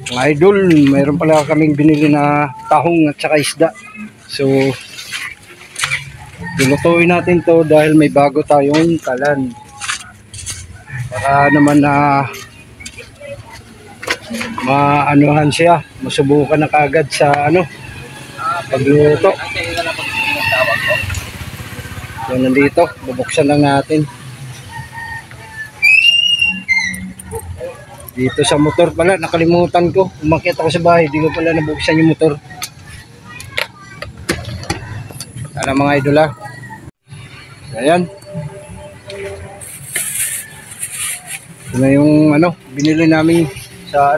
Mga idol, mayroon pala kaming binili na tahong at saka isda. So, lulutuin natin to dahil may bago tayong kalan. Para naman na maanuhan siya, masubukan na kagad sa pagluto. So, nandito, bubuksan lang natin. Dito sa motor pala, nakalimutan ko. Umakyat ako sa bahay, di ko pala nabuksan yung motor. Sana mga idol ha. Ayan. Ito na yung binili namin sa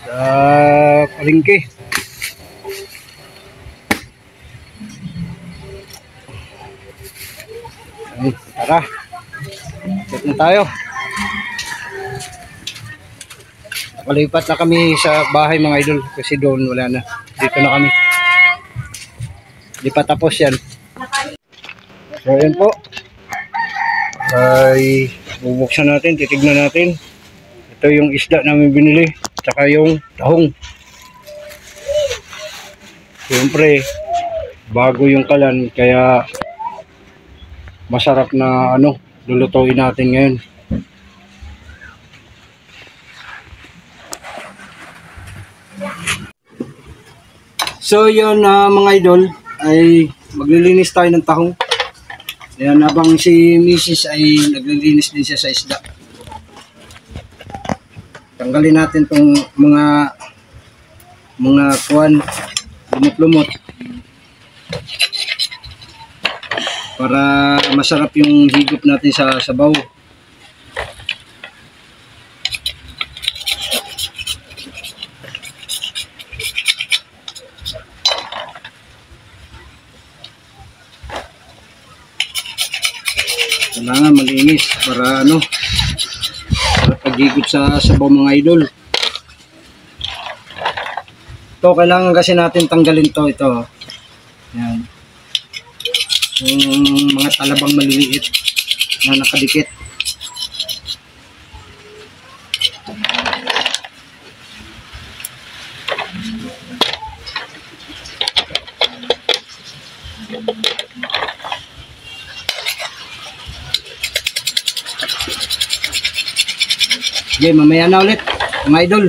sa palengke. Tara. Set na tayo. Nakalipat na kami sa bahay mga idol kasi doon wala na. Dito na kami. Di pa tapos yan. So yan po. Ay bubuksan natin, titignan natin. Ito yung isda namin binili. Tsaka yung tahong. Siyempre bago yung kalan kaya masarap na lulutuin natin ngayon. So yun mga idol ay maglilinis tayo ng tahong. Ayan, habang si Mrs. ay naglilinis din siya sa isda. Tanggalin natin tong mga kuwan, lumot-lumot. Para masarap yung higop natin sa sabaw. Kailangan malinis para para paghigop sa sabaw mga idol. Ito kailangan kasi natin tanggalin ito. Yan. Yung mga talabang maliliit na nakadikit. Sige, mamaya na ulit, mga idol.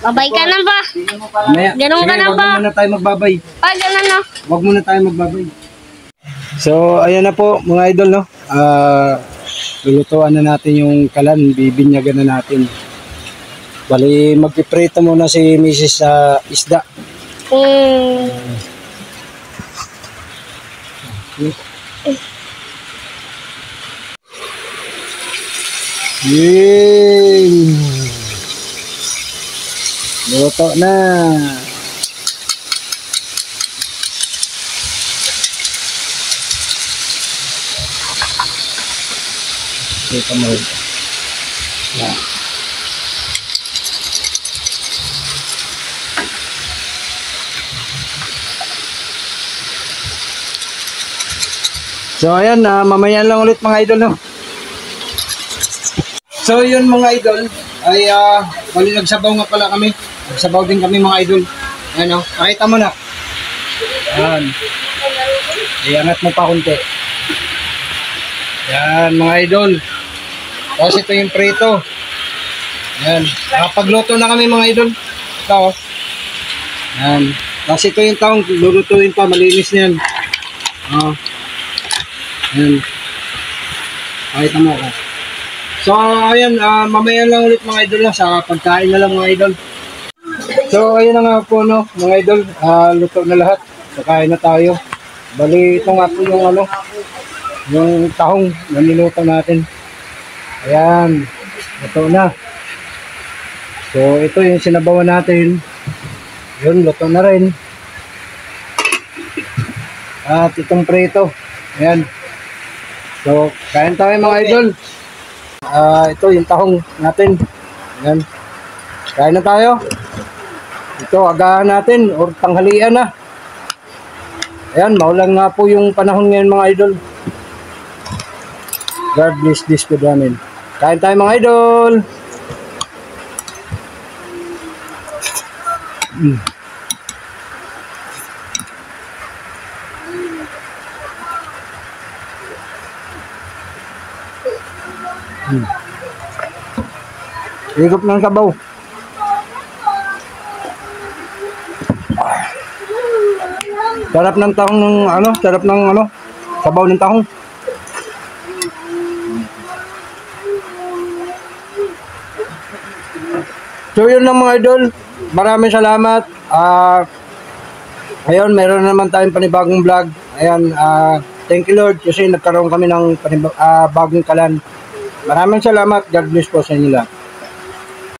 Babay ka na ba? Mamaya. Ganun ka na ba? Wag muna tayo magbabay. Ganun na. Wag muna tayo magbabay. So, ayan na po, mga idol, lulutuan na natin yung kalan, bibinyagan na natin. Bali, magpiprito muna si Mrs. sa isda. Yay! Luto na. Ito mo. Yan. So ayan, mamaya lang ulit mga idol So yun mga idol ay bali nagsabaw nga pala kami. Nagsabaw din kami mga idol. Ayan nakita mo na. Ayan. Iangat mo pa konti. Yan mga idol. Tapos ito yung prito. Yan. Nakapagluto na kami mga idol. Ito. Yan. Tapos ito yung tahong lulutuin pa. Malinis na yan. Yan. Pakita mo ako. So ayan. Mamaya lang ulit mga idol sa pagkain na lang mga idol. So ayun na nga po mga idol. Luto na lahat. Kakain na tayo. Bali ito nga po yung yung tahong na niluto natin. Ayan, luto na. So ito yung sinabawan natin. Yun, luto na rin. At itong prito. Ayan. So kain tayo mga idol. Ito yung tahong natin. Ayan. Kain na tayo. Ito agahan natin or tanghalian na. Ayan, maulan nga po yung panahon ngayon mga idol. God bless this food namin. Kain tayo mga idol. Mm. Mm. Higop ng sabaw. Sarap ng tahong ng ano, sarap ng ano, sabaw ng tahong. So yun lang mga idol. Maraming salamat. Ngayon, meron na naman tayong panibagong vlog. Ayan, thank you Lord kasi nagkaroon kami ng bagong kalan. Maraming salamat. God bless po sa inyo lahat.